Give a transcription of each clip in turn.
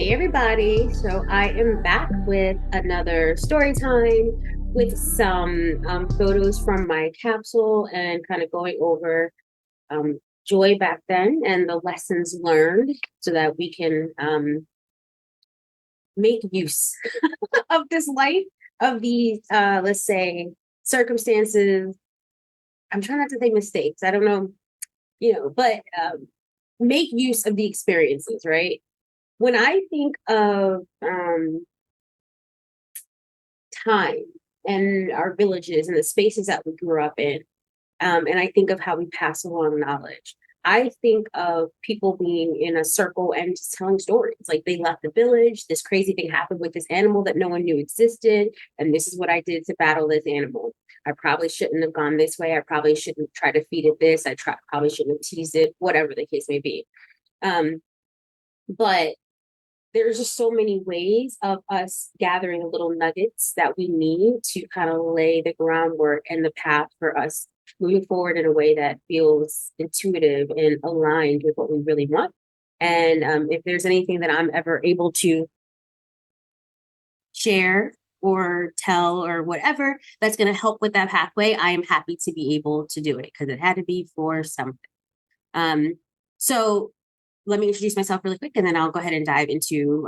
Hey everybody, so I am back with another story time with some photos from my capsule and kind of going over joy back then and the lessons learned so that we can make use of this life, of these, let's say, circumstances. I'm trying not to say mistakes. I don't know, but make use of the experiences, right? When I think of time and our villages and the spaces that we grew up in, and I think of how we pass along knowledge. I think of people being in a circle and just telling stories. Like they left the village, this crazy thing happened with this animal that no one knew existed, and this is what I did to battle this animal. I probably shouldn't have gone this way. I probably shouldn't try to feed it this. Probably shouldn't have teased it, whatever the case may be. But there's just so many ways of us gathering little nuggets that we need to kind of lay the groundwork and the path for us moving forward in a way that feels intuitive and aligned with what we really want. And if there's anything that I'm ever able to share or tell or whatever that's going to help with that pathway, I am happy to be able to do it because it had to be for something. So let me introduce myself really quick, and then I'll go ahead and dive into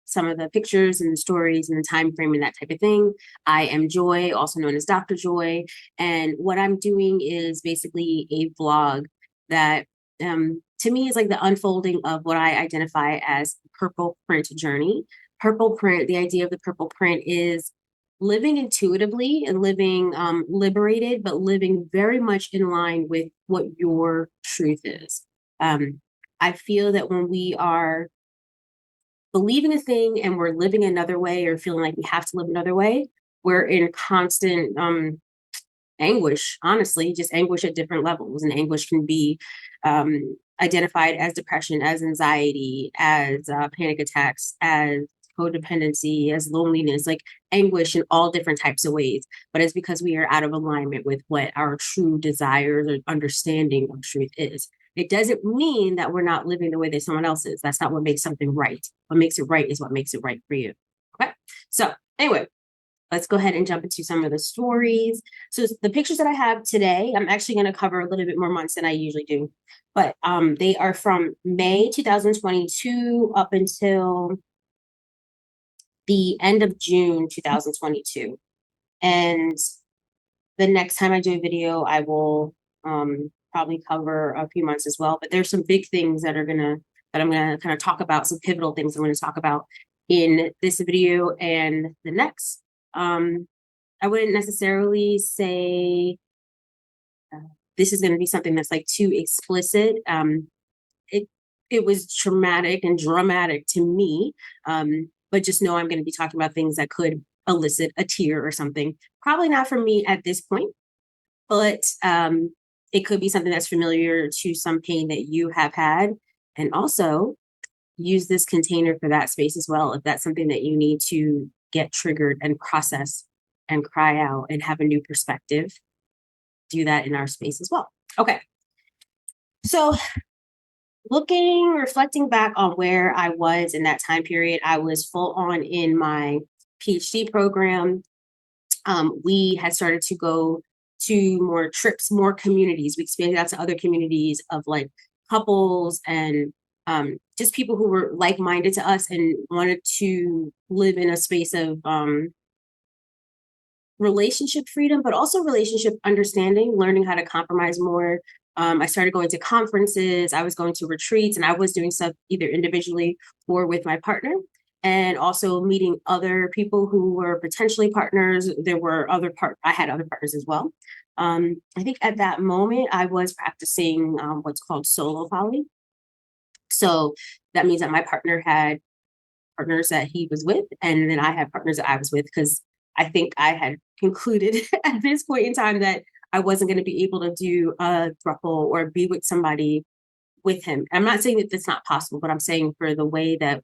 some of the pictures and the stories and the time frame and that type of thing. I am Joy, also known as Dr. Joy, and what I'm doing is basically a vlog that to me is like the unfolding of what I identify as purple print journey. Purple print, the idea of the purple print is living intuitively and living liberated, but living very much in line with what your truth is. I feel that when we are believing a thing and we're living another way or feeling like we have to live another way, we're in constant anguish, honestly, just anguish at different levels. And anguish can be identified as depression, as anxiety, as panic attacks, as codependency, as loneliness, like anguish in all different types of ways. But it's because we are out of alignment with what our true desires or understanding of truth is. It doesn't mean that we're not living the way that someone else is. That's not what makes something right. What makes it right is what makes it right for you. Okay. So anyway, let's go ahead and jump into some of the stories. So the pictures that I have today, I'm actually going to cover a little bit more months than I usually do, but they are from May 2022 up until the end of June 2022. And the next time I do a video, I will probably cover a few months as well. But there's some big things that I'm gonna kind of talk about, some pivotal things I'm going to talk about in this video and the next. I wouldn't necessarily say this is going to be something that's like too explicit. It was traumatic and dramatic to me, but just know I'm going to be talking about things that could elicit a tear or something. Probably not for me at this point, but it could be something that's familiar to some pain that you have had. And also use this container for that space as well. If that's something that you need to get triggered and process and cry out and have a new perspective, do that in our space as well. Okay. So reflecting back on where I was in that time period, I was full on in my PhD program. We had started to go to more trips, more communities. We expanded out to other communities of like couples and just people who were like-minded to us and wanted to live in a space of relationship freedom, but also relationship understanding, learning how to compromise more. I started going to conferences, I was going to retreats, and I was doing stuff either individually or with my partner, and also meeting other people who were potentially partners. I had other partners as well. I think at that moment I was practicing what's called solo poly. So that means that my partner had partners that he was with, and then I had partners that I was with, because I think I had concluded at this point in time that I wasn't going to be able to do a throuple or be with somebody with him. I'm not saying that that's not possible, but I'm saying for the way that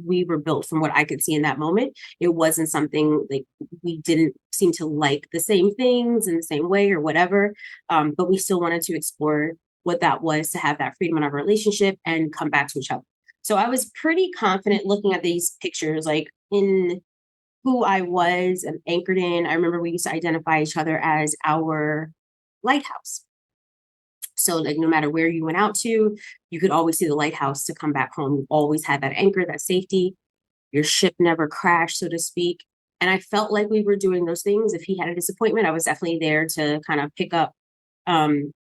we were built, from what I could see in that moment, it wasn't something like we didn't seem to like the same things in the same way or whatever. But we still wanted to explore what that was to have that freedom in our relationship and come back to each other. So I was pretty confident looking at these pictures, like in who I was and anchored in. I remember we used to identify each other as our lighthouse. So like no matter where you went out to, you could always see the lighthouse to come back home. You always had that anchor, that safety. Your ship never crashed, so to speak. And I felt like we were doing those things. If he had a disappointment, I was definitely there to kind of pick up um,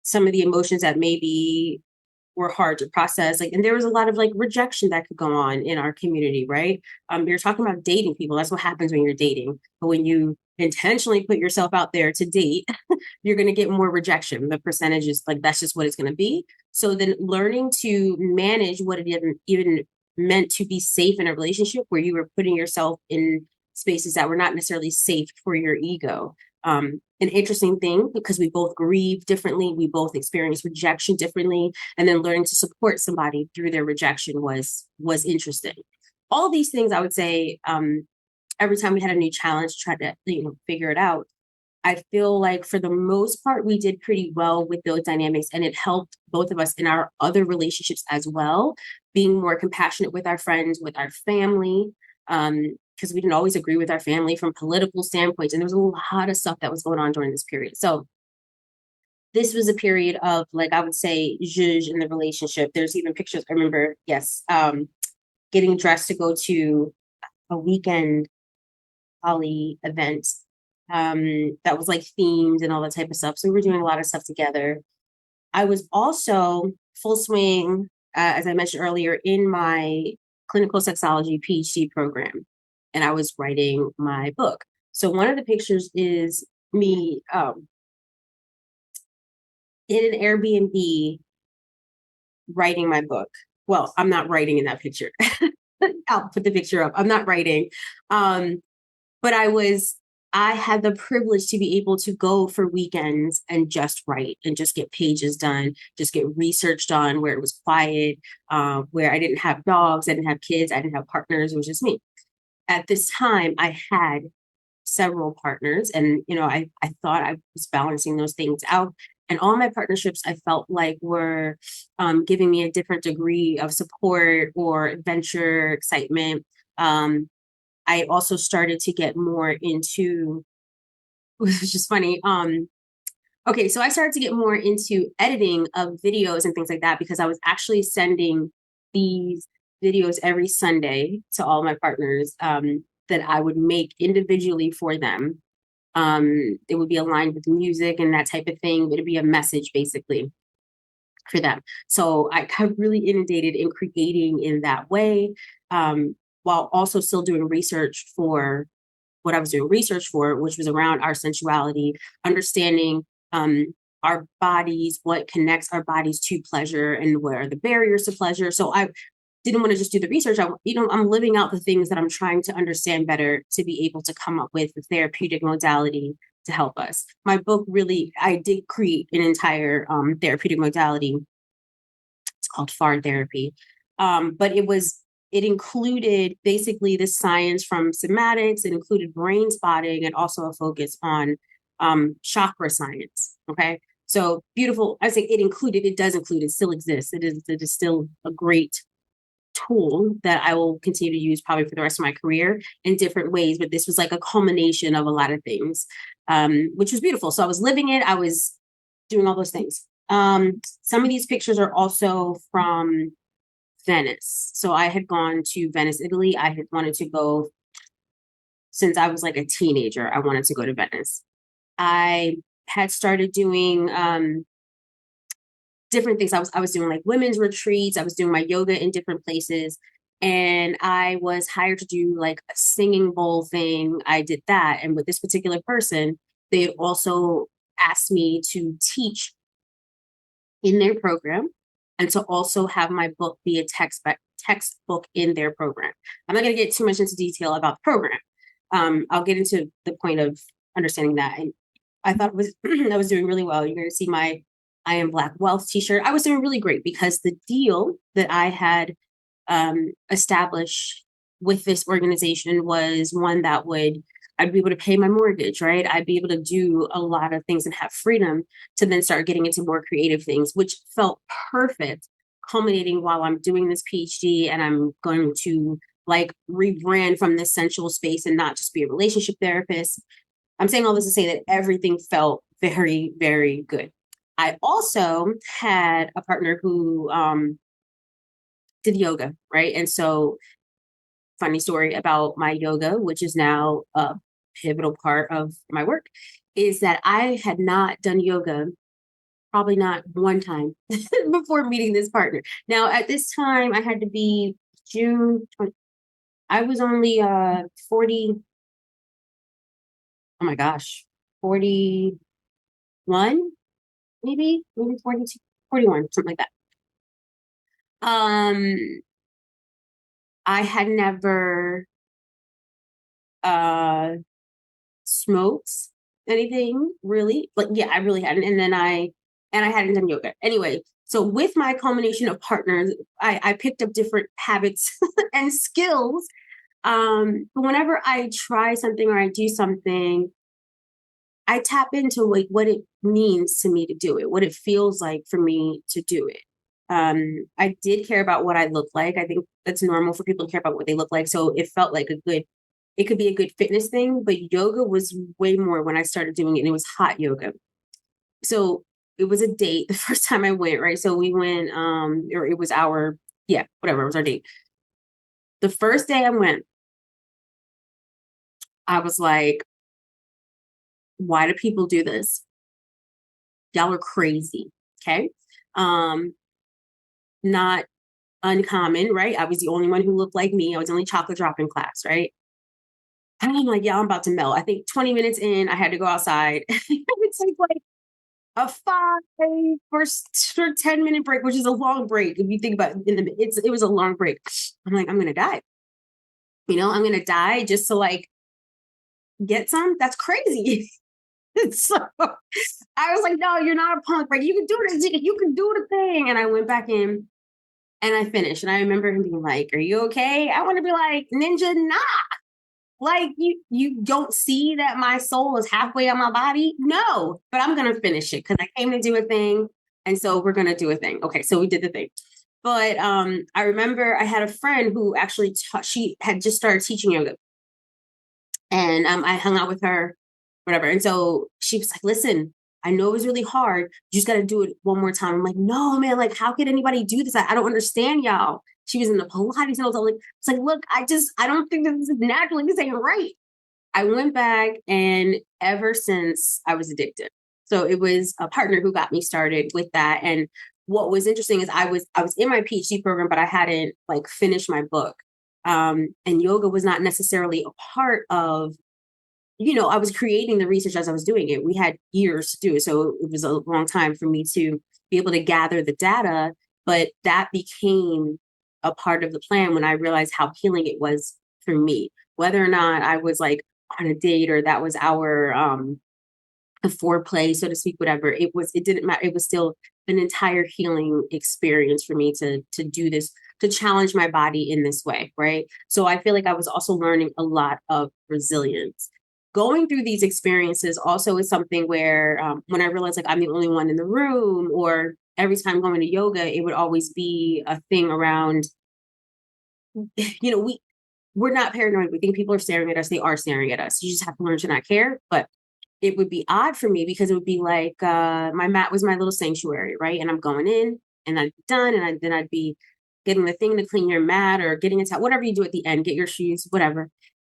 some of the emotions that maybe were hard to process. Like, and there was a lot of like rejection that could go on in our community, right? You're talking about dating people. That's what happens when you're dating. But when you intentionally put yourself out there to date, you're going to get more rejection. The percentage is like, that's just what it's going to be. So then learning to manage what it even meant to be safe in a relationship where you were putting yourself in spaces that were not necessarily safe for your ego. An interesting thing because we both grieve differently, we both experience rejection differently, and then learning to support somebody through their rejection was interesting. All these things, I would say, every time we had a new challenge, try to figure it out. I feel like for the most part, we did pretty well with those dynamics, and it helped both of us in our other relationships as well, being more compassionate with our friends, with our family, because we didn't always agree with our family from political standpoints, and there was a lot of stuff that was going on during this period. So this was a period of, like, I would say, zhuzh in the relationship. There's even pictures. I remember, yes, getting dressed to go to a weekend poly event that was like themed and all that type of stuff. So we were doing a lot of stuff together. I was also full swing, as I mentioned earlier, in my clinical sexology PhD program, and I was writing my book. So one of the pictures is me in an Airbnb writing my book. Well, I'm not writing in that picture. I'll put the picture up. I'm not writing. But I had the privilege to be able to go for weekends and just write and just get pages done, just get research done where it was quiet, where I didn't have dogs, I didn't have kids, I didn't have partners, it was just me. At this time, I had several partners and, I thought I was balancing those things out. And all my partnerships, I felt like were giving me a different degree of support or adventure, excitement. I also started to get more into, which is just funny. Okay, so I started to get more into editing of videos and things like that because I was actually sending these videos every Sunday to all my partners that I would make individually for them. It would be aligned with music and that type of thing. It would be a message basically for them. So I got really inundated in creating in that way, while also still doing research for what I was doing research for, which was around our sensuality, understanding our bodies, what connects our bodies to pleasure and what are the barriers to pleasure. So I didn't want to just do the research. I'm living out the things that I'm trying to understand better to be able to come up with the therapeutic modality to help us. My book really, I did create an entire therapeutic modality. It's called FAR therapy. But it included basically the science from somatics. It included brain spotting and also a focus on chakra science. Okay. So beautiful. I say it does include, it still exists. It is still a great tool that I will continue to use probably for the rest of my career in different ways. But this was like a culmination of a lot of things, which was beautiful. So I was living it. I was doing all those things. Some of these pictures are also from Venice. So I had gone to Venice, Italy. I had wanted to go since I was like a teenager. I wanted to go to Venice. I had started doing different things. I was doing like women's retreats. I was doing my yoga in different places. And I was hired to do like a singing bowl thing. I did that. And with this particular person, they also asked me to teach in their program and to also have my book be a textbook in their program. I'm not going to get too much into detail about the program. I'll get into the point of understanding that. And I thought I was doing really well. You're going to see my I Am Black Wealth t-shirt. I was doing really great because the deal that I had established with this organization was one that I'd be able to pay my mortgage, right? I'd be able to do a lot of things and have freedom to then start getting into more creative things, which felt perfect culminating while I'm doing this PhD, and I'm going to like rebrand from this sensual space and not just be a relationship therapist. I'm saying all this to say that everything felt very, very good. I also had a partner who did yoga, right? And so, funny story about my yoga, which is now a pivotal part of my work, is that I had not done yoga probably not one time before meeting this partner. Now, at this time, I had to be June 20, I was only 40, oh my gosh, 41, maybe 42, 41, something like that. I had never uh smoked anything really. Like, yeah, I really hadn't. And I hadn't done yoga. Anyway, so with my culmination of partners, I picked up different habits and skills. But whenever I try something or I do something, I tap into like what it means to me to do it, what it feels like for me to do it. I did care about what I look like. I think that's normal for people to care about what they look like. So it felt like it could be a good fitness thing, but yoga was way more when I started doing it, and it was hot yoga. So it was a date the first time I went, right? So we went, or it was whatever, it was our date. The first day I went, I was like, why do people do this? Y'all are crazy. Okay. Not uncommon, right? I was the only one who looked like me. I was the only chocolate drop in class, right? And I'm like, yeah, I'm about to melt. I think 20 minutes in, I had to go outside. It's like a 10-minute break, which is a long break. If you think about it was a long break. I'm like, I'm gonna die. I'm gonna die just to like get some. That's crazy. So I was like, no, you're not a punk, right? You can do this. You can do the thing. And I went back in and I finished. And I remember him being like, are you okay? I want to be like, Ninja, nah. Like you don't see that my soul is halfway on my body? No, but I'm gonna finish it because I came to do a thing. And so we're gonna do a thing. Okay, so we did the thing. But I remember I had a friend who actually she had just started teaching yoga. And I hung out with her, whatever. And so she was like, listen, I know it was really hard. You just got to do it one more time. I'm like, no, man, like, how could anybody do this? I don't understand y'all. She was in the Pilates and I was like, look, I don't think this is naturally, this ain't right. I went back and ever since I was addicted. So it was a partner who got me started with that. And what was interesting is I was in my PhD program, but I hadn't like finished my book. And yoga was not necessarily a part of, I was creating the research as I was doing it. We had years to do it. So it was a long time for me to be able to gather the data, but that became a part of the plan when I realized how healing it was for me, whether or not I was like on a date or that was our a foreplay, so to speak, whatever. It didn't matter. It was still an entire healing experience for me to do this, to challenge my body in this way, right? So I feel like I was also learning a lot of resilience. Going through these experiences also is something where when I realized like I'm the only one in the room, or every time going to yoga, it would always be a thing around, we're not paranoid. We think people are staring at us. They are staring at us. You just have to learn to not care. But it would be odd for me because it would be like my mat was my little sanctuary, right? And I'm going in and I'd be done. And then I'd be getting the thing to clean your mat or getting a towel, whatever you do at the end, get your shoes, whatever.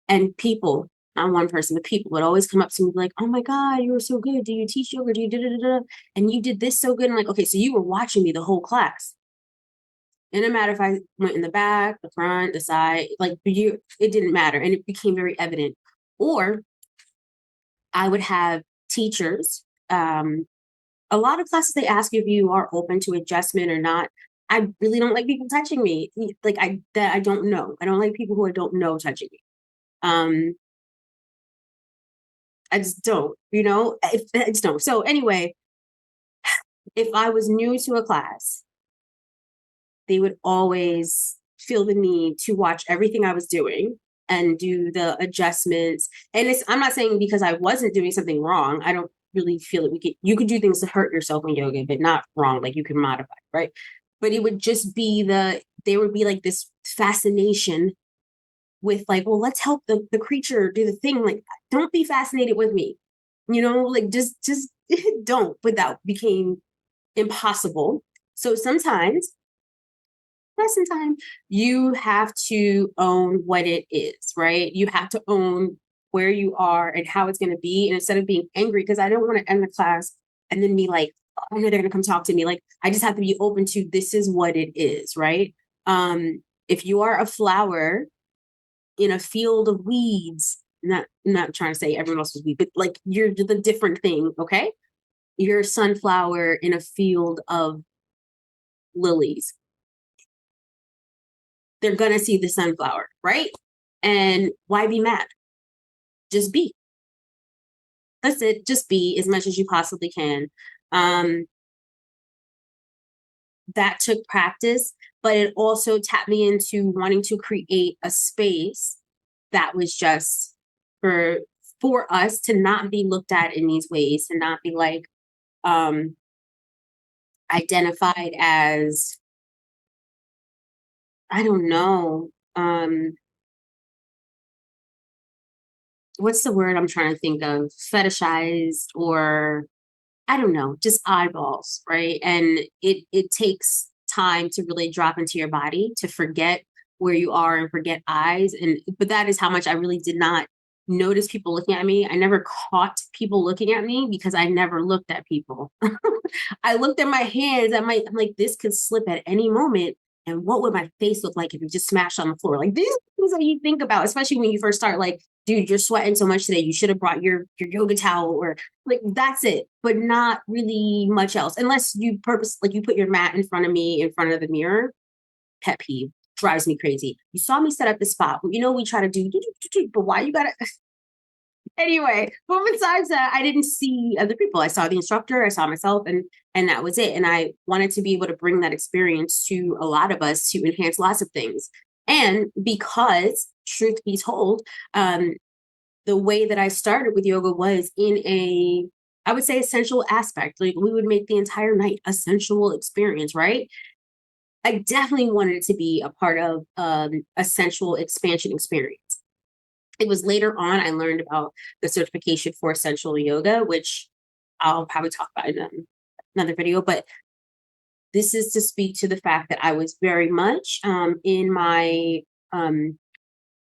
And people, not one person, but people would always come up to me like, oh my God, you were so good. Do you teach yoga? Do you da-da-da-da? And you did this so good. I'm like, okay, so you were watching me the whole class. It didn't matter if I went in the back, the front, the side, like it didn't matter. And it became very evident. Or I would have teachers. A lot of classes, they ask if you are open to adjustment or not. I really don't like people touching me. Like I don't know. I don't like people who I don't know touching me. I just don't, I just don't. So anyway, if I was new to a class, they would always feel the need to watch everything I was doing and do the adjustments. And I'm not saying because I wasn't doing something wrong. I don't really feel that you could do things to hurt yourself in yoga, but not wrong. Like you can modify, right? but it would just be there would be like this fascination with like, well, let's help the creature do the thing. Like, don't be fascinated with me, like just don't. But that became impossible. So sometimes, lesson time, you have to own what it is, right? You have to own where you are and how it's going to be. And instead of being angry, because I don't want to end the class and then be like, oh, I know they're going to come talk to me. Like, I just have to be open to this is what it is, right? If you are a flower in a field of weeds, not trying to say everyone else was weed, but like you're the different thing, okay? You're a sunflower in a field of lilies. They're gonna see the sunflower, right? And why be mad? Just be. That's it. Just be as much as you possibly can. Um, that took practice, but it also tapped me into wanting to create a space that was just for us to not be looked at in these ways, to not be like identified as, I don't know, what's the word I'm trying to think of? Fetishized, or I don't know, just eyeballs, right? And it takes time to really drop into your body, to forget where you are and forget eyes. And but that is how much I really did not notice people looking at me. I never caught people looking at me because I never looked at people. I looked at my hands. I'm like, this could slip at any moment. And what would my face look like if it just smashed on the floor? Like these things that you think about, especially when you first start, like, dude, you're sweating so much today. You should have brought your yoga towel, or like that's it, but not really much else. Unless you like you put your mat in front of me, in front of the mirror. Pet peeve, drives me crazy. You saw me set up the spot. We try to do, but why you gotta anyway, but besides that, I didn't see other people. I saw the instructor, I saw myself, and that was it. And I wanted to be able to bring that experience to a lot of us to enhance lots of things. And because, truth be told, the way that I started with yoga was in I would say, a sensual aspect. Like, we would make the entire night a sensual experience, right? I definitely wanted it to be a part of a sensual expansion experience. It was later on I learned about the certification for sensual yoga, which I'll probably talk about in another video. But this is to speak to the fact that I was very much in my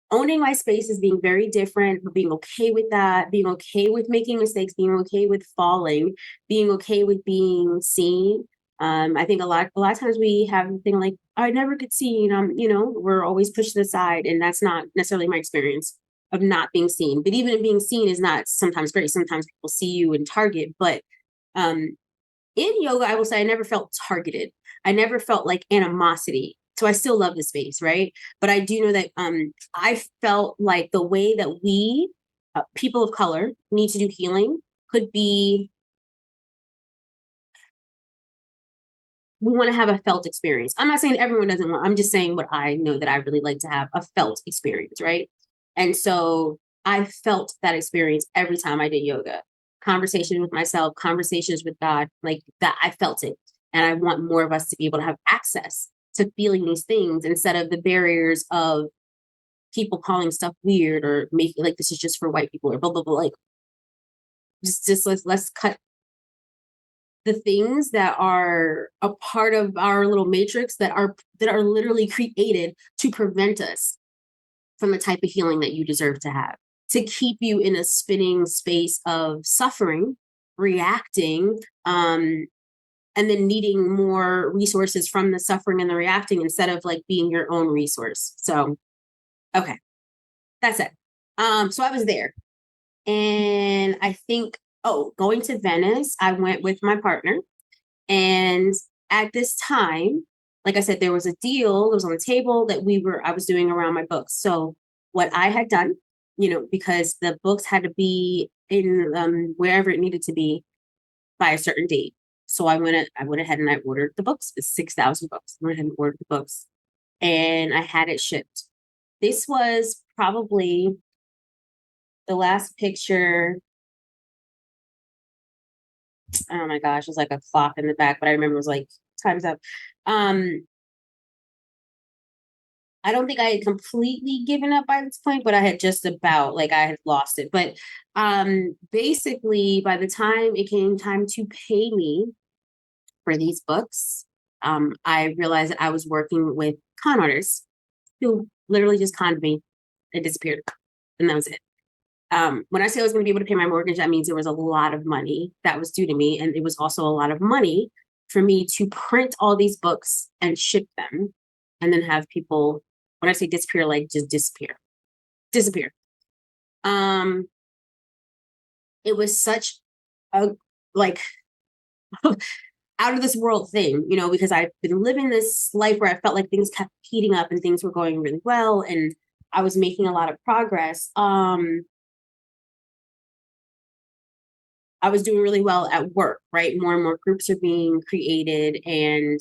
owning my space as being very different, but being okay with that, being okay with making mistakes, being okay with falling, being okay with being seen. I think a lot of times we have the thing like, I never get seen. We're always pushed aside, and that's not necessarily my experience of not being seen. But even being seen is not sometimes great. Sometimes people see you in Target, but in yoga, I will say I never felt targeted. I never felt like animosity. So I still love the space, right? But I do know that I felt like the way that we, people of color, need to do healing could be, we want to have a felt experience. I'm not saying everyone doesn't want, I'm just saying what I know that I really like to have, a felt experience, right? And so I felt that experience every time I did yoga. Conversations with myself, conversations with God, like that, I felt it. And I want more of us to be able to have access to feeling these things instead of the barriers of people calling stuff weird or making like this is just for white people or blah blah blah. Like, just let's cut the things that are a part of our little matrix that are literally created to prevent us from the type of healing that you deserve to have, to keep you in a spinning space of suffering, reacting, and then needing more resources from the suffering and the reacting instead of like being your own resource. So, okay, that's it. So I was there, and I think, going to Venice, I went with my partner. And at this time, like I said, there was a deal that was on the table that I was doing around my books. So what I had done, because the books had to be in wherever it needed to be by a certain date. So I went ahead and I ordered the books. It's 6,000 books. I went ahead and ordered the books, and I had it shipped. This was probably the last picture. Oh my gosh, it was like a clock in the back, but I remember it was like time's up. I don't think I had completely given up by this point, but I had just about, like, I had lost it. But basically, by the time it came time to pay me for these books, I realized that I was working with con artists who literally just conned me and disappeared. And that was it. When I say I was going to be able to pay my mortgage, that means there was a lot of money that was due to me. And it was also a lot of money for me to print all these books and ship them and then have people, when I say disappear, like just disappear. It was such a, like, out of this world thing, you know, because I've been living this life where I felt like things kept heating up and things were going really well and I was making a lot of progress. I was doing really well at work, right? More and more groups are being created and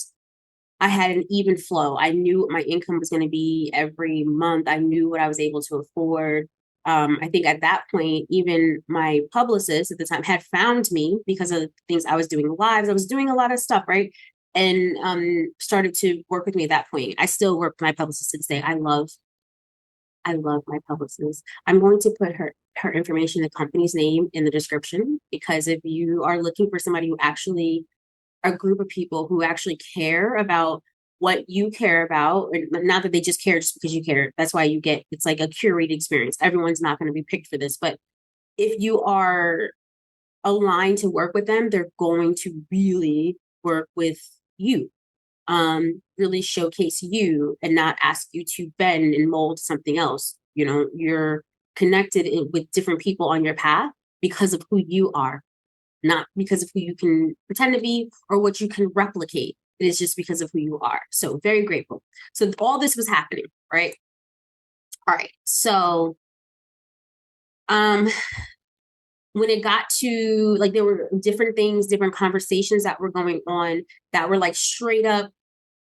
I had an even flow. I knew what my income was going to be every month. I knew what I was able to afford. I think at that point, even my publicist at the time had found me because of things I was doing lives. I was doing a lot of stuff, right? And started to work with me at that point. I still work with my publicist to this day. I love my publicist. I'm going to put her information, the company's name in the description, because if you are looking for somebody who actually, a group of people who actually care about what you care about, not that they just care just because you care. That's why you get, it's like a curated experience. Everyone's not going to be picked for this, but if you are aligned to work with them, they're going to really work with you, really showcase you and not ask you to bend and mold something else. You know, you're connected with different people on your path because of who you are, not because of who you can pretend to be or what you can replicate. It is just because of who you are. So very grateful. So all this was happening, right? All right. So when it got to, like, there were different things, different conversations that were going on that were like straight up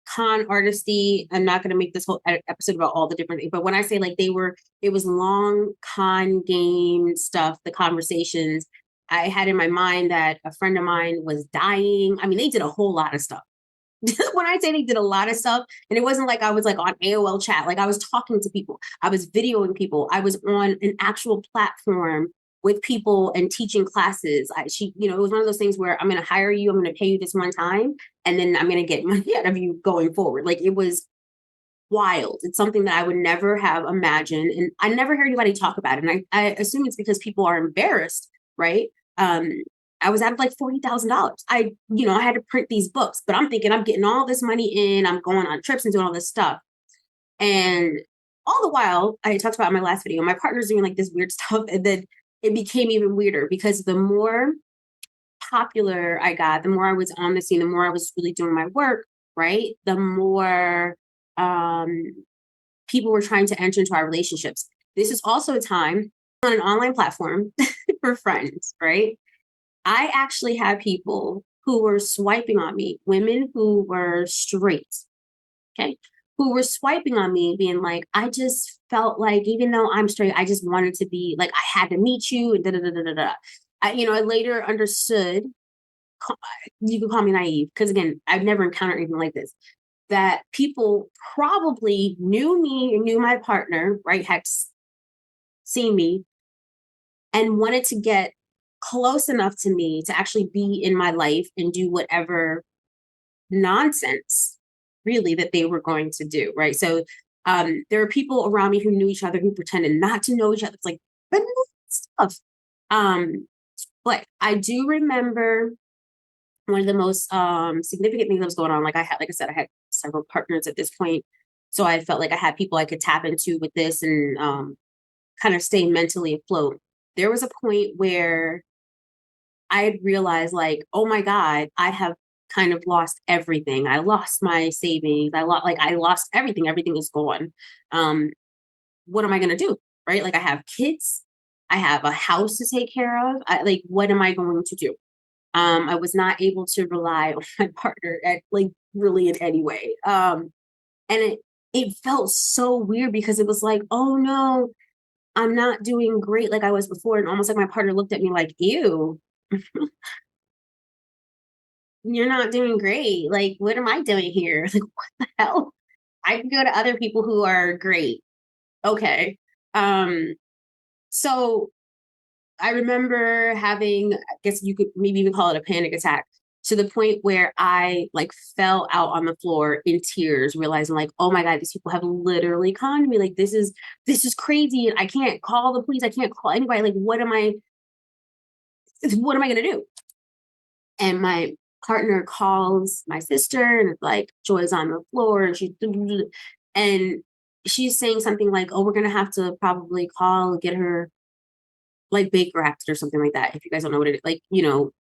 con artisty. I'm not going to make this whole episode about all the different things, but when I say like it was long con game stuff, the conversations I had in my mind that a friend of mine was dying. I mean, they did a whole lot of stuff. When I say they did a lot of stuff, and it wasn't like I was like on AOL chat, like I was talking to people, I was videoing people, I was on an actual platform with people and teaching classes. You know, it was one of those things where I'm going to hire you, I'm going to pay you this one time, and then I'm going to get money out of you going forward. Like, it was wild. It's something that I would never have imagined, and I never hear anybody talk about it. And I assume it's because people are embarrassed, right? I was at like $40,000. I had to print these books, but I'm thinking I'm getting all this money in, I'm going on trips and doing all this stuff. And all the while, I talked about in my last video, my partner's doing like this weird stuff. And then it became even weirder because the more popular I got, the more I was on the scene, the more I was really doing my work, right? The more people were trying to enter into our relationships. This is also a time on an online platform for friends, right? I actually had people who were swiping on me, women who were straight, okay, who were swiping on me, being like, I just felt like, even though I'm straight, I just wanted to be like, I had to meet you, and da da da da da da. I later understood, you could call me naive, because again, I've never encountered anything like this, that people probably knew me and knew my partner, right, had seen me and wanted to get close enough to me to actually be in my life and do whatever nonsense really that they were going to do, right? So there are people around me who knew each other who pretended not to know each other. It's like, but stuff. But I do remember one of the most significant things that was going on. Like I said, I had several partners at this point. So I felt like I had people I could tap into with this and kind of stay mentally afloat. There was a point where I had realized, like, oh my God, I have kind of lost everything. I lost my savings. I lost everything. Everything is gone. What am I going to do? Right? Like, I have kids. I have a house to take care of. What am I going to do? I was not able to rely on my partner at really in any way. And it felt so weird because it was like, oh no, I'm not doing great like I was before. And almost like my partner looked at me like, ew. you're not doing great. Like, what am I doing here? Like, what the hell? I can go to other people who are great. Okay. Um, so I remember having, I guess you could maybe even call it a panic attack, to the point where I like fell out on the floor in tears, realizing like, oh my God, these people have literally conned me. Like this is crazy. And I can't call the police. I can't call anybody. Like, what am I gonna do? And my partner calls my sister and it's like, Joy's on the floor and she's saying something like, oh, we're gonna have to probably call and get her like Baker Act or something like that. If you guys don't know what it is, like,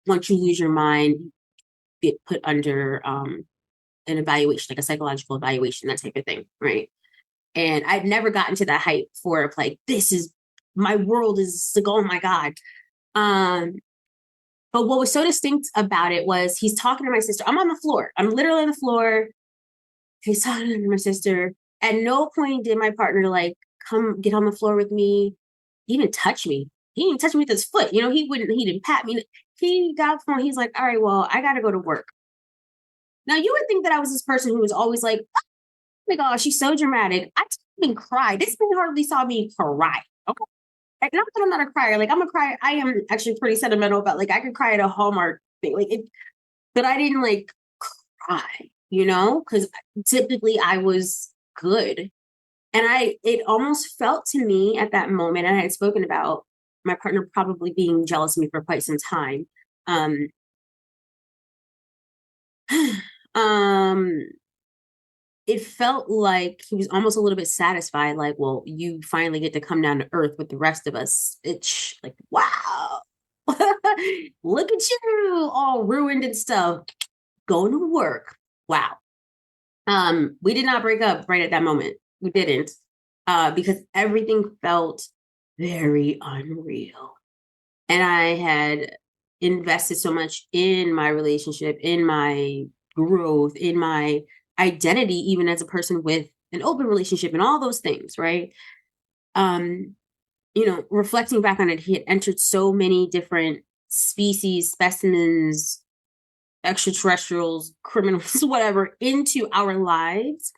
once you lose your mind, you get put under an evaluation, like a psychological evaluation, that type of thing, right? And I'd never gotten to that height before of like, this is my world is like, oh my God. Um, but what was so distinct about it was he's talking to my sister. I'm on the floor. I'm literally on the floor. He's talking to my sister. At no point did my partner like come get on the floor with me. He didn't touch me. He didn't touch me with his foot. He didn't pat me. He got off the phone. He's like, all right, well, I got to go to work. Now, you would think that I was this person who was always like, oh my gosh, she's so dramatic. I didn't even cry. This man hardly saw me cry. Okay. Not that I'm not a crier. Like, I'm a crier. I am actually pretty sentimental about, like, I could cry at a Hallmark thing. Like, but I didn't, like, cry, because typically I was good. And it almost felt to me at that moment, and I had spoken about my partner probably being jealous of me for quite some time. Um, um, it felt like he was almost a little bit satisfied, like, well, you finally get to come down to earth with the rest of us. It's like, wow, look at you, all ruined and stuff, going to work. Wow. We did not break up right at that moment. We didn't, because everything felt very unreal. And I had invested so much in my relationship, in my growth, in my identity, even as a person with an open relationship and all those things, right? Um, reflecting back on it, he had entered so many different species, specimens, extraterrestrials, criminals, whatever, into our lives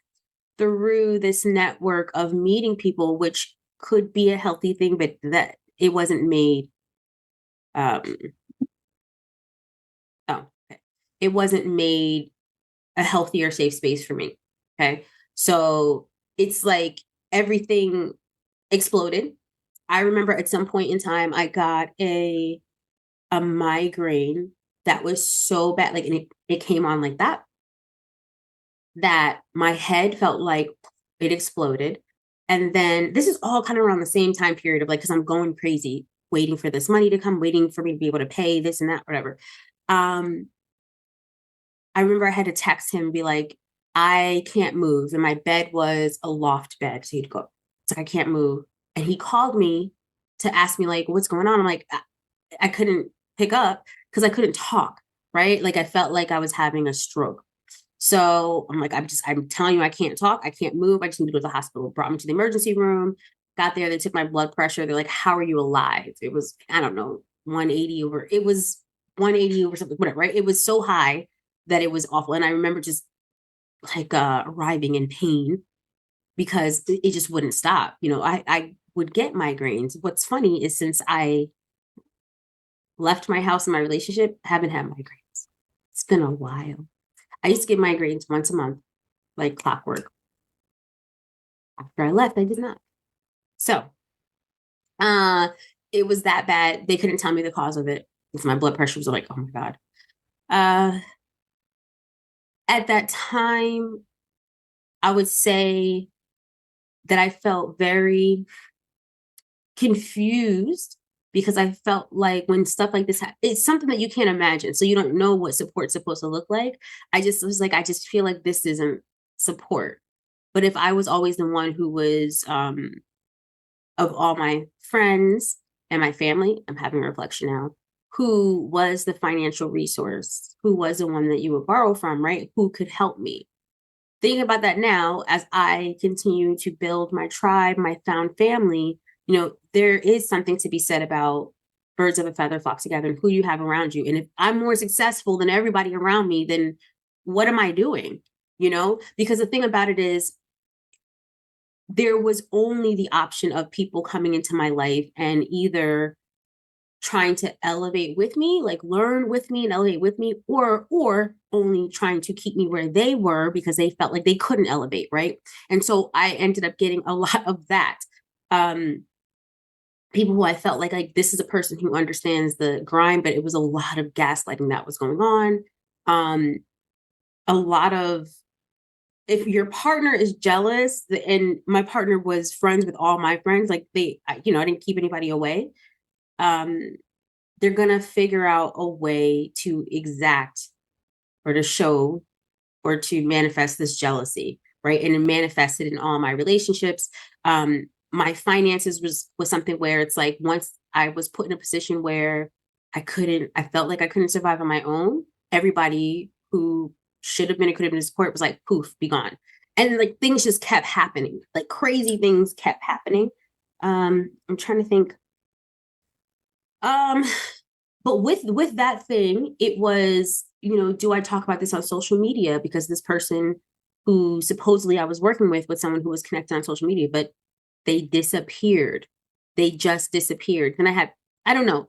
through this network of meeting people, which could be a healthy thing, but that it wasn't made. Um, oh, okay. It wasn't made a healthier, safe space for me. Okay. So it's like everything exploded. I remember at some point in time, I got a migraine that was so bad, like, and it came on like that my head felt like it exploded. And then this is all kind of around the same time period of like, because I'm going crazy, waiting for this money to come, waiting for me to be able to pay this and that, whatever. I remember I had to text him and be like, I can't move. And my bed was a loft bed. So he'd go, it's like, I can't move. And he called me to ask me, like, what's going on? I'm like, I couldn't pick up because I couldn't talk, right? Like, I felt like I was having a stroke. So I'm like, I'm telling you, I can't talk. I can't move. I just need to go to the hospital. Brought me to the emergency room, got there. They took my blood pressure. They're like, how are you alive? It was, I don't know, 180 over something, whatever, right? It was so high that it was awful. And I remember just like arriving in pain because it just wouldn't stop. I would get migraines. What's funny is since I left my house and my relationship, I haven't had migraines. It's been a while. I used to get migraines once a month, like clockwork. After I left, I did not. So it was that bad. They couldn't tell me the cause of it because my blood pressure was like, oh my God. At that time, I would say that I felt very confused because I felt like when stuff like this it's something that you can't imagine. So you don't know what support's supposed to look like. I just was like, I just feel like this isn't support. But if I was always the one who was of all my friends and my family, I'm having a reflection now, who was the financial resource, who was the one that you would borrow from, right? Who could help me? Thinking about that now, as I continue to build my tribe, my found family, there is something to be said about birds of a feather flock together, and who you have around you. And if I'm more successful than everybody around me, then what am I doing? Because the thing about it is, there was only the option of people coming into my life and either trying to elevate with me, like learn with me and elevate with me, or only trying to keep me where they were because they felt like they couldn't elevate, right? And so I ended up getting a lot of that. People who I felt like this is a person who understands the grind, but it was a lot of gaslighting that was going on. A lot of, if your partner is jealous, and my partner was friends with all my friends, like I didn't keep anybody away. They're gonna figure out a way to exact or to show or to manifest this jealousy, right? And it manifested in all my relationships. My finances was something where it's like, once I was put in a position where I felt like I couldn't survive on my own, everybody who should have been and could have been support was like, poof, be gone. And like things just kept happening, like crazy things kept happening. I'm trying to think. But with that thing, it was, do I talk about this on social media? Because this person who supposedly I was working with was someone who was connected on social media, but they disappeared. They just disappeared. And I don't know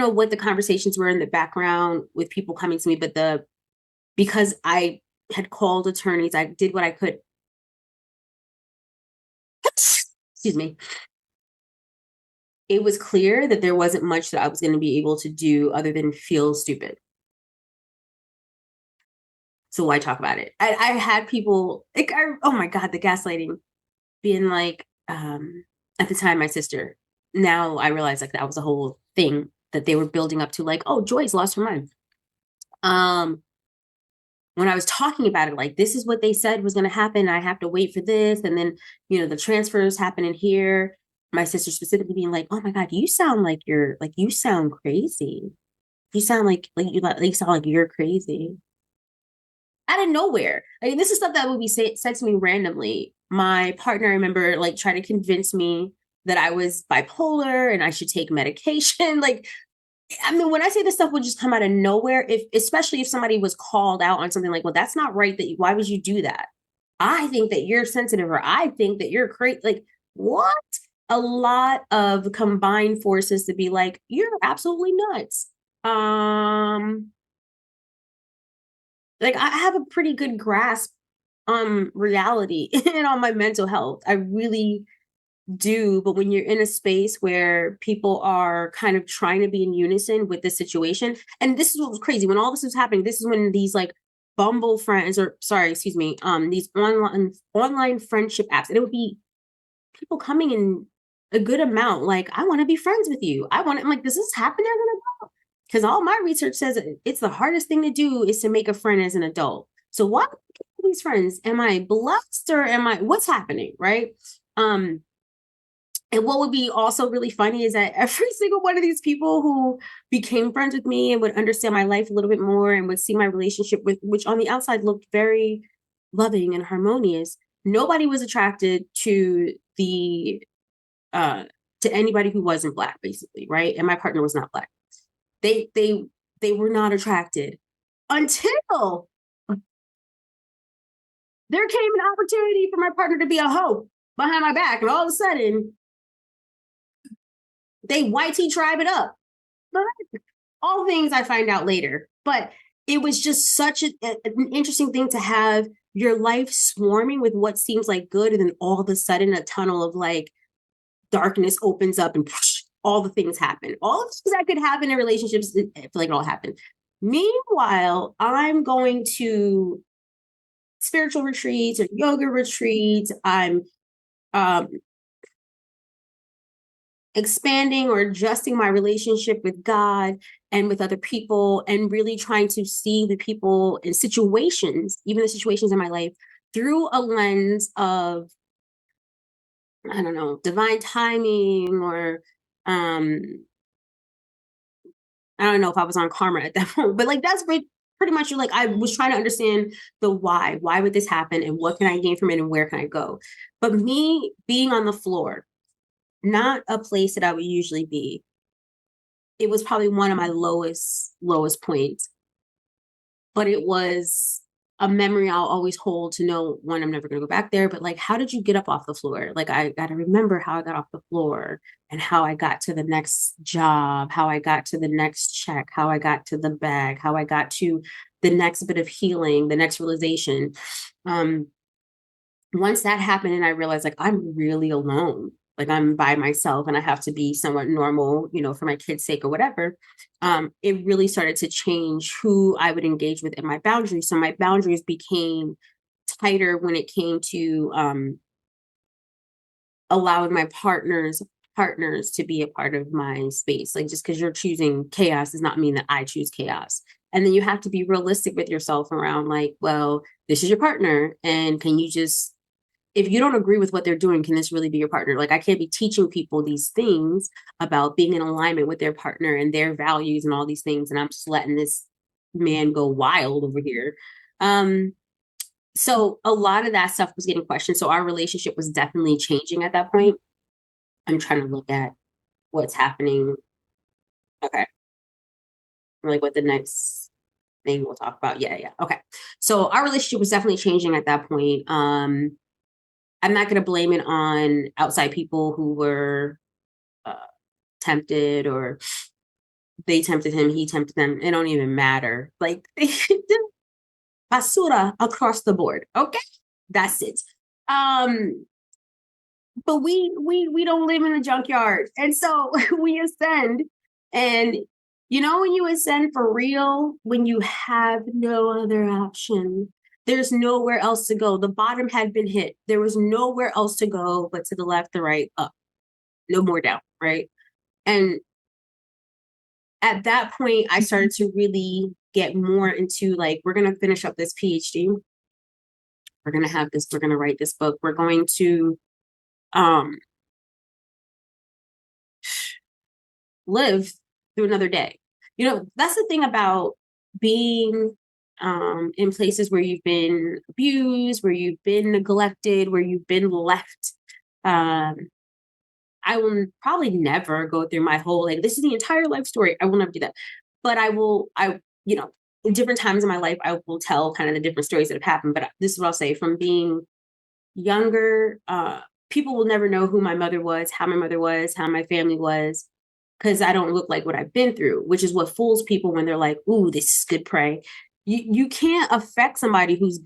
what the conversations were in the background with people coming to me, but because I had called attorneys, I did what I could. Excuse me. It was clear that there wasn't much that I was going to be able to do other than feel stupid. So why talk about it? I had people like, oh my God, the gaslighting, being like, at the time, my sister, now I realize like that was a whole thing that they were building up to, like, oh, Joy's lost her mind. When I was talking about it, like, this is what they said was going to happen. I have to wait for this. And then, the transfers happening here. My sister specifically being like, oh my God, you sound like you sound crazy. You sound you sound like you're crazy. Out of nowhere. Like, this is stuff that would be said to me randomly. My partner, I remember, like, trying to convince me that I was bipolar and I should take medication. Like, I mean, when I say this stuff would just come out of nowhere, especially if somebody was called out on something like, well, that's not right. Why would you do that? I think that you're sensitive, or I think that you're crazy. Like, what? A lot of combined forces to be like, you're absolutely nuts. Like, I have a pretty good grasp on reality and on my mental health. I really do. But when you're in a space where people are kind of trying to be in unison with the situation, and this is what was crazy, when all this was happening, this is when these like Bumble friends, or sorry, excuse me, these online friendship apps, and it would be people coming in a good amount, like, I want to be friends with you. I'm like, does this happen as an adult? Because all my research says it's the hardest thing to do is to make a friend as an adult. So what these friends? Am I blessed, or what's happening? Right. And what would be also really funny is that every single one of these people who became friends with me and would understand my life a little bit more and would see my relationship with, which on the outside looked very loving and harmonious, nobody was attracted to to anybody who wasn't Black, basically, right? And my partner was not Black. They were not attracted until there came an opportunity for my partner to be a hoe behind my back, and all of a sudden they YT tribe it up. But all things I find out later. But it was just such an interesting thing to have your life swarming with what seems like good, and then all of a sudden a tunnel of like darkness opens up, and whoosh, all the things happen. All of the things that could happen in relationships, I feel like it all happened. Meanwhile, I'm going to spiritual retreats or yoga retreats. I'm expanding or adjusting my relationship with God and with other people, and really trying to see the people and situations, even the situations in my life, through a lens of, I don't know, divine timing, or I don't know if I was on karma at that point, but like that's pretty much like I was trying to understand the why. Why would this happen, and what can I gain from it, and where can I go? But me being on the floor, not a place that I would usually be, it was probably one of my lowest points, but it was a memory I'll always hold to know, one, I'm never going to go back there, but like, how did you get up off the floor? Like, I got to remember how I got off the floor and how I got to the next job, how I got to the next check, how I got to the bag, how I got to the next bit of healing, the next realization. Once that happened and I realized like I'm really alone, like I'm by myself and I have to be somewhat normal, for my kids' sake or whatever, it really started to change who I would engage with in my boundaries. So my boundaries became tighter when it came to allowing my partners to be a part of my space. Like, just because you're choosing chaos does not mean that I choose chaos. And then you have to be realistic with yourself around like, well, this is your partner, and can you just, if you don't agree with what they're doing, can this really be your partner? Like, I can't be teaching people these things about being in alignment with their partner and their values and all these things, and I'm just letting this man go wild over here. So a lot of that stuff was getting questioned. So our relationship was definitely changing at that point. I'm trying to look at what's happening. Okay. Like what the next thing we'll talk about. Yeah. Okay. So our relationship was definitely changing at that point. I'm not going to blame it on outside people who were uh, tempted, or they tempted him, he tempted them. It don't even matter. Like, basura across the board. Okay, that's it. But we don't live in a junkyard, and so we ascend. And when you ascend for real, when you have no other option, there's nowhere else to go. The bottom had been hit. There was nowhere else to go but to the left, the right, up. No more down, right? And at that point, I started to really get more into like, we're going to finish up this PhD. We're going to have this, we're going to write this book. We're going to live through another day. That's the thing about being in places where you've been abused, where you've been neglected, where you've been left. I will probably never go through my whole, like, this is the entire life story. I will never do that. But in different times in my life, I will tell kind of the different stories that have happened. But this is what I'll say: from being younger, people will never know who my mother was, how my family was, because I don't look like what I've been through, which is what fools people when they're like, ooh, this is good prey. You can't affect somebody who's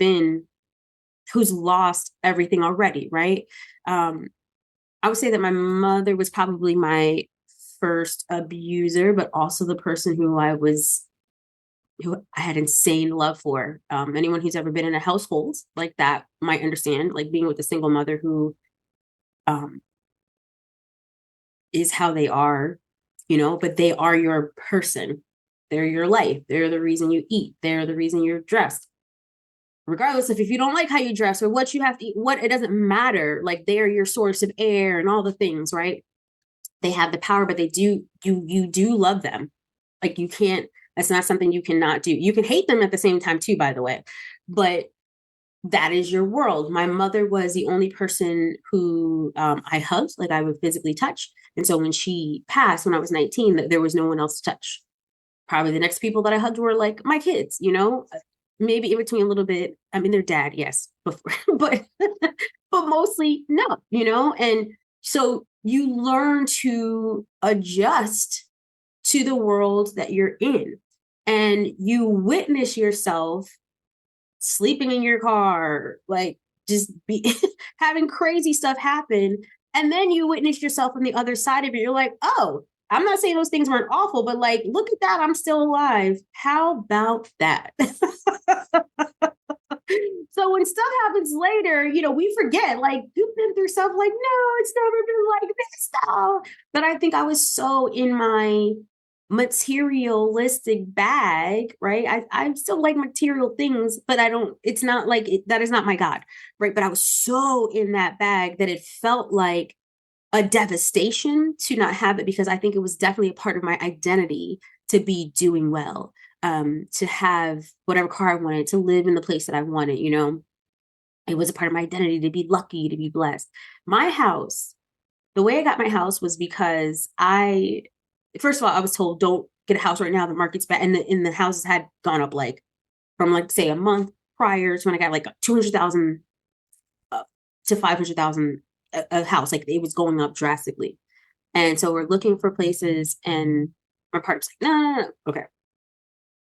lost everything already, right? I would say that my mother was probably my first abuser, but also the person who I had insane love for. Anyone who's ever been in a household like that might understand, like being with a single mother who is how they are, but they are your person. They're your life. They're the reason you eat. They're the reason you're dressed. Regardless of if you don't like how you dress or what you have to eat, it doesn't matter. Like, they are your source of air and all the things, right? They have the power, but you do love them. Like, you can't, that's not something you cannot do. You can hate them at the same time too, by the way, but that is your world. My mother was the only person who I hugged, like I would physically touch. And so when she passed, when I was 19, there was no one else to touch. Probably the next people that I hugged were like my kids, maybe in between a little bit. I mean, their dad, yes, before, but mostly no. And so you learn to adjust to the world that you're in, and you witness yourself sleeping in your car, like just be having crazy stuff happen. And then you witness yourself on the other side of it. You're like, oh, I'm not saying those things weren't awful, but like, look at that. I'm still alive. How about that? So when stuff happens later, we forget, like, you've been through stuff, like, no, it's never been like this stuff. But I think I was so in my materialistic bag, right? I still like material things, but it's not like that is not my God, right? But I was so in that bag that it felt like a devastation to not have it, because I think it was definitely a part of my identity to be doing well, to have whatever car I wanted, to live in the place that I wanted, It was a part of my identity to be lucky, to be blessed. My house, the way I got my house was because I first of all, I was told don't get a house right now. The market's bad. And the houses had gone up like from like, say, a month prior to when I got like 200,000 to 500,000 a house. Like it was going up drastically. And so we're looking for places, and my partner's like, no. Okay.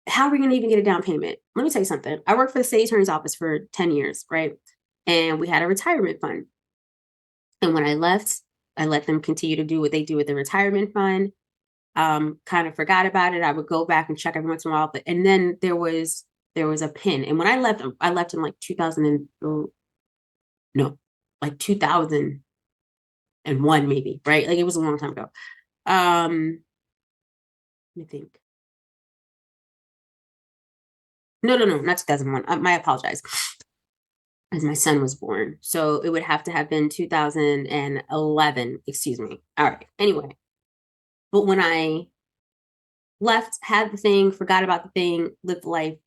How are we going to even get a down payment? Let me tell you something. I worked for the state attorney's office for 10 years, right? And we had a retirement fund. And when I left, I let them continue to do what they do with the retirement fund. Kind of forgot about it. I would go back and check every once in a while. And then there was a pin. And when I left in like 2000 and no, like 2001 maybe, right? Like it was a long time ago. Let me think. No, not 2001. My apologize. As my son was born. So it would have to have been 2011, excuse me. All right. Anyway, but when I left, had the thing, forgot about the thing, lived life.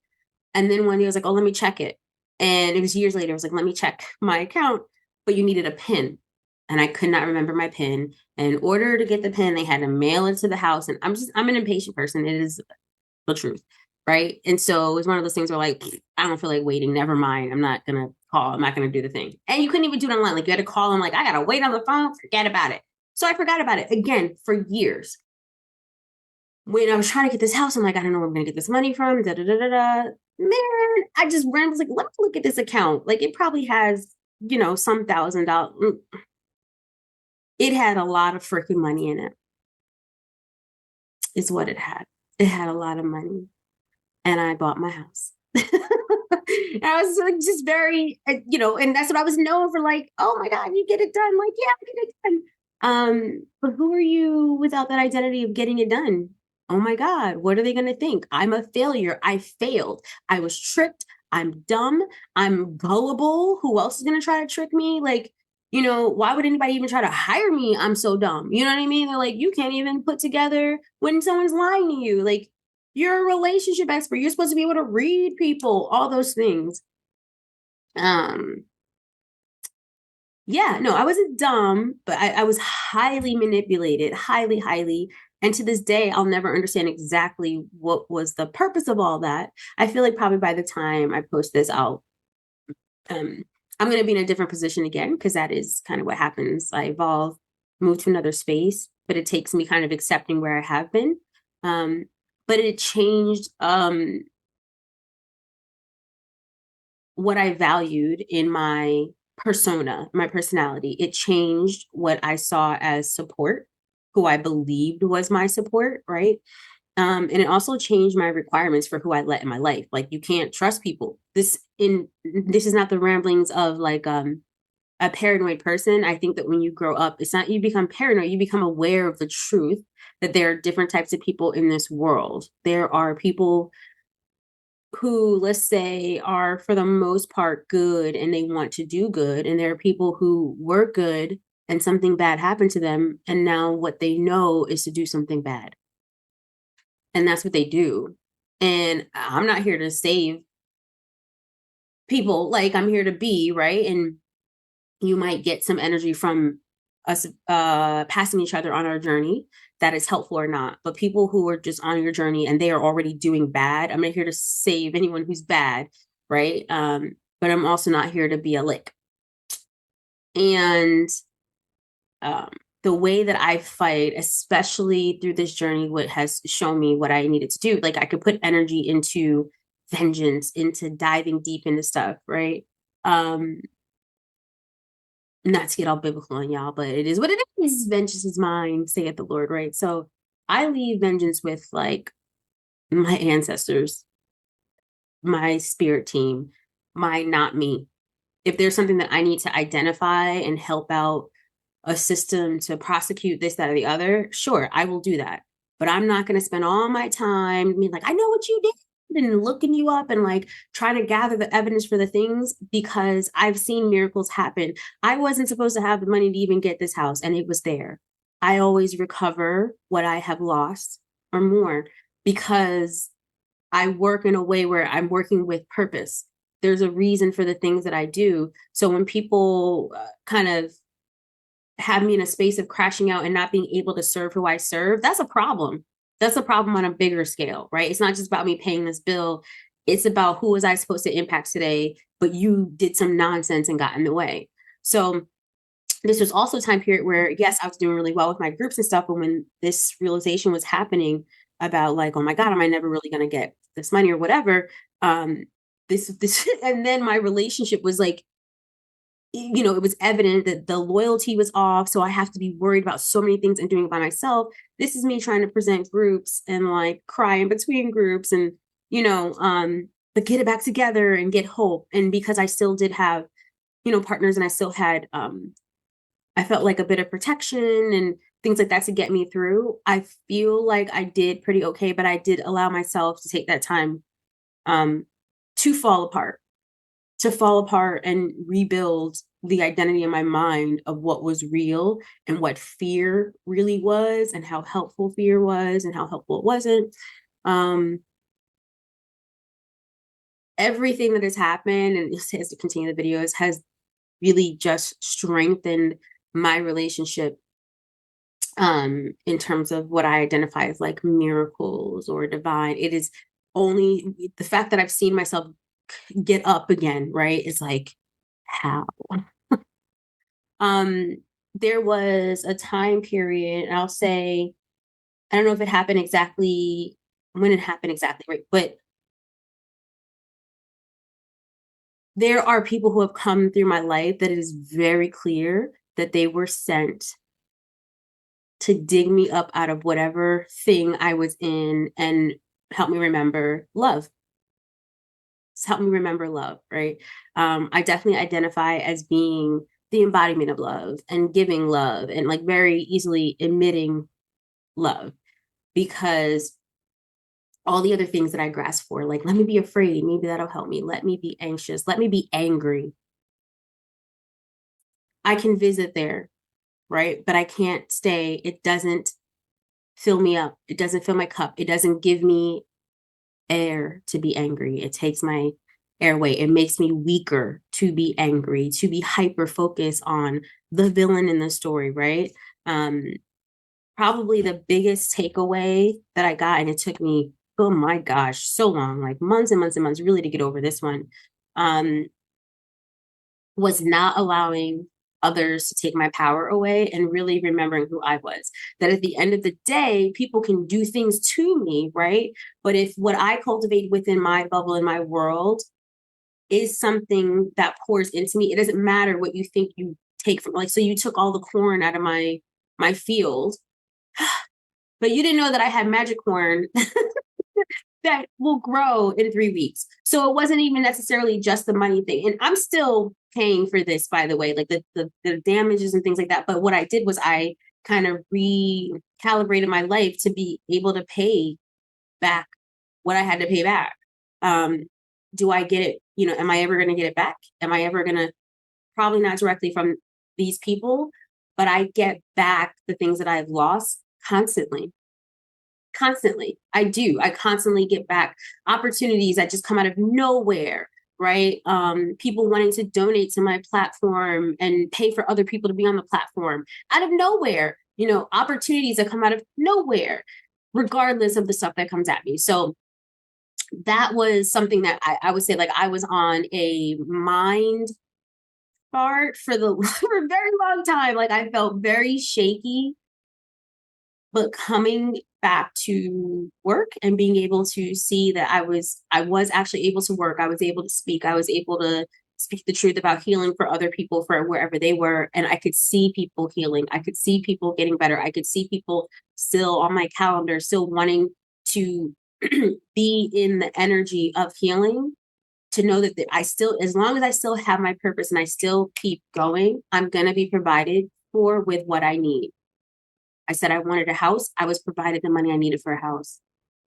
And then one day I was like, oh, let me check it. And it was years later. I was like, let me check my account, but you needed a PIN. And I could not remember my PIN. And in order to get the PIN, they had to mail it to the house. And I'm an impatient person. It is the truth. Right. And so it was one of those things where like, I don't feel like waiting. Never mind. I'm not going to call. I'm not going to do the thing. And you couldn't even do it online. Like you had to call them like, I got to wait on the phone. Forget about it. So I forgot about it again for years. When I was trying to get this house, I'm like, I don't know where I'm going to get this money from. Da, da, da, da, da. Man, I just ran. I was like, let me look at this account. Like it probably has, some $1,000. It had a lot of freaking money in it. Is what it had. It had a lot of money. And I bought my house. I was like, just very, and that's what I was known for. Like, oh my God, you get it done. Like, yeah, I get it done. But who are you without that identity of getting it done? Oh my God, what are they going to think? I'm a failure. I failed. I was tricked. I'm dumb. I'm gullible. Who else is going to try to trick me? Like, why would anybody even try to hire me? I'm so dumb. You know what I mean? They're like, you can't even put together when someone's lying to you. Like, you're a relationship expert. You're supposed to be able to read people, all those things. Yeah, no, I wasn't dumb, but I was highly manipulated, highly, highly. And to this day, I'll never understand exactly what was the purpose of all that. I feel like probably by the time I post this, I'm going to be in a different position again, because that is kind of what happens. I evolve, move to another space, but it takes me kind of accepting where I have been. But it changed what I valued in my persona, my personality. It changed what I saw as support, who I believed was my support, right? And it also changed my requirements for who I let in my life. Like you can't trust people. This is not the ramblings of like a paranoid person. I think that when you grow up, it's not you become paranoid, you become aware of the truth that there are different types of people in this world. There are people who, let's say, are for the most part good and they want to do good. And there are people who were good and something bad happened to them. And now what they know is to do something bad. And that's what they do. And I'm not here to save people. Like I'm here to be, right? And you might get some energy from us passing each other on our journey that is helpful or not. But people who are just on your journey and they are already doing bad, I'm not here to save anyone who's bad, right? But I'm also not here to be a lick. And the way that I fight, especially through this journey, what has shown me what I needed to do, like I could put energy into vengeance, into diving deep into stuff, right? Not to get all biblical on y'all, but it is what it is. Vengeance is mine, saith the Lord, right? So I leave vengeance with like my ancestors, my spirit team, my not me. If there's something that I need to identify and help out a system to prosecute this, that, or the other, sure, I will do that. But I'm not going to spend all my time being like, I know what you did, and looking you up and like trying to gather the evidence for the things, because I've seen miracles happen. I wasn't supposed to have the money to even get this house, and it was there. I always recover what I have lost or more, because I work in a way where I'm working with purpose. There's a reason for the things that I do. So when people kind of have me in a space of crashing out and not being able to serve who I serve, that's a problem. That's a problem on a bigger scale, right? It's not just about me paying this bill. It's about who was I supposed to impact today, but you did some nonsense and got in the way. So this was also a time period where, yes, I was doing really well with my groups and stuff. But when this realization was happening about like, oh my God, am I never really going to get this money or whatever? This, and then my relationship was like, it was evident that the loyalty was off. So I have to be worried about so many things and doing it by myself. This is me trying to present groups and like cry in between groups and, but get it back together and get hope. And because I still did have, partners and I still had, I felt like a bit of protection and things like that to get me through. I feel like I did pretty okay, but I did allow myself to take that time to fall apart and rebuild the identity in my mind of what was real and what fear really was and how helpful fear was and how helpful it wasn't. Everything that has happened and as to continue the videos has really just strengthened my relationship in terms of what I identify as like miracles or divine. It is only the fact that I've seen myself get up again, right? It's like, how? There was a time period, I'll say, I don't know if it happened exactly when it happened exactly, right? But there are people who have come through my life that it is very clear that they were sent to dig me up out of whatever thing I was in and help me remember love. Help me remember love, right? I definitely identify as being the embodiment of love and giving love and like very easily emitting love because all the other things that I grasp for, like, let me be afraid, maybe that'll help me. Let me be anxious. Let me be angry. I can visit there, right? But I can't stay. It doesn't fill me up. It doesn't fill my cup. It doesn't give me air to be angry. It takes my airway. It makes me weaker to be angry, to be hyper focused on the villain in the story, right? Probably the biggest takeaway that I got, and it took me, oh my gosh, so long, like months and months and months, really to get over this one, was not allowing others to take my power away and really remembering who I was. That at the end of the day, people can do things to me, right? But if what I cultivate within my bubble, in my world, is something that pours into me, it doesn't matter what you think you take from, like, so you took all the corn out of my field, but you didn't know that I had magic corn that will grow in 3 weeks. So it wasn't even necessarily just the money thing. And I'm still paying for this, by the way, like the damages and things like that. But what I did was I kind of recalibrated my life to be able to pay back what I had to pay back. Do I get it? Am I ever going to get it back? Am I ever going to? Probably not directly from these people, but I get back the things that I've lost constantly. Constantly. I do. I constantly get back opportunities that just come out of nowhere, right? People wanting to donate to my platform and pay for other people to be on the platform out of nowhere, opportunities that come out of nowhere, regardless of the stuff that comes at me. So that was something that I would say, like, I was on a mind part for for a very long time. Like, I felt very shaky, but coming back to work and being able to see that I was actually able to work, I was able to speak, I was able to speak the truth about healing for other people for wherever they were, and I could see people healing, I could see people getting better, I could see people still on my calendar, still wanting to be in the energy of healing, to know that I still, as long as I still have my purpose and I still keep going, I'm going to be provided for with what I need. I said I wanted a house. I was provided the money I needed for a house.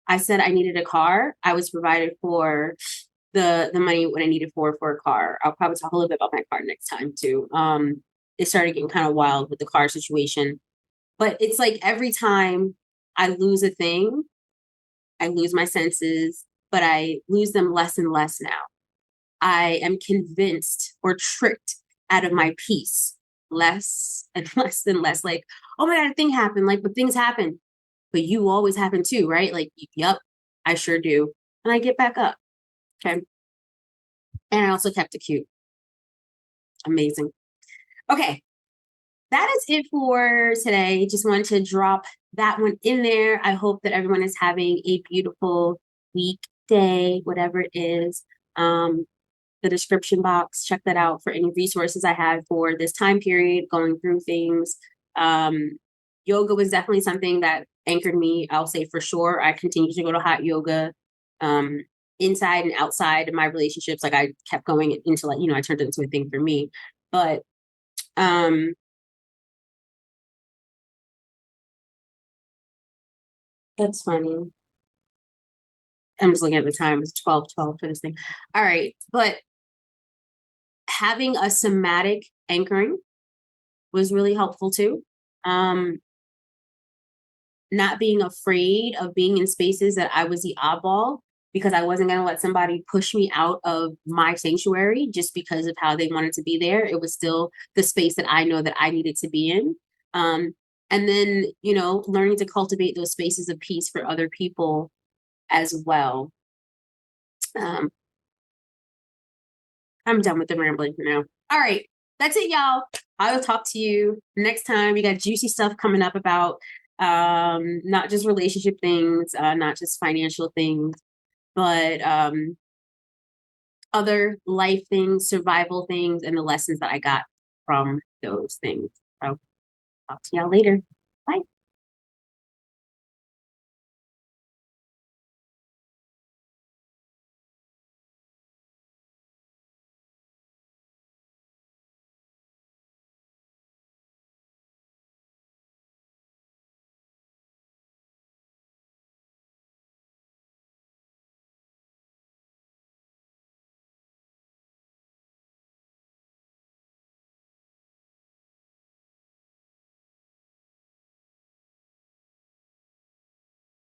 I said I needed a car. I was provided for the money when I needed for a car. I'll probably talk a little bit about my car next time too. It started getting kind of wild with the car situation. But it's like every time I lose a thing, I lose my senses, but I lose them less and less now. I am convinced or tricked out of my peace less and less and less like, oh my God, a thing happened. Like, but things happen, but you always happen too, right? Like, yep, I sure do. And I get back up. Okay. And I also kept it cute. Amazing. Okay. That is it for today. Just wanted to drop that one in there. I hope that everyone is having a beautiful week, day, whatever it is. The description box, check that out for any resources I have for this time period, going through things. Yoga was definitely something that anchored me, I'll say for sure. I continue to go to hot yoga, inside and outside of my relationships. Like I kept going into like, I turned it into a thing for me. But that's funny. I'm just looking at the time. It's 12:12 for this thing. All right. But having a somatic anchoring was really helpful too. Not being afraid of being in spaces that I was the oddball because I wasn't going to let somebody push me out of my sanctuary just because of how they wanted to be there. It was still the space that I know that I needed to be in. And then, learning to cultivate those spaces of peace for other people as well. I'm done with the rambling for now. All right. That's it, y'all. I will talk to you next time. We got juicy stuff coming up about not just relationship things, not just financial things, but other life things, survival things, and the lessons that I got from those things. So talk to y'all later. Bye.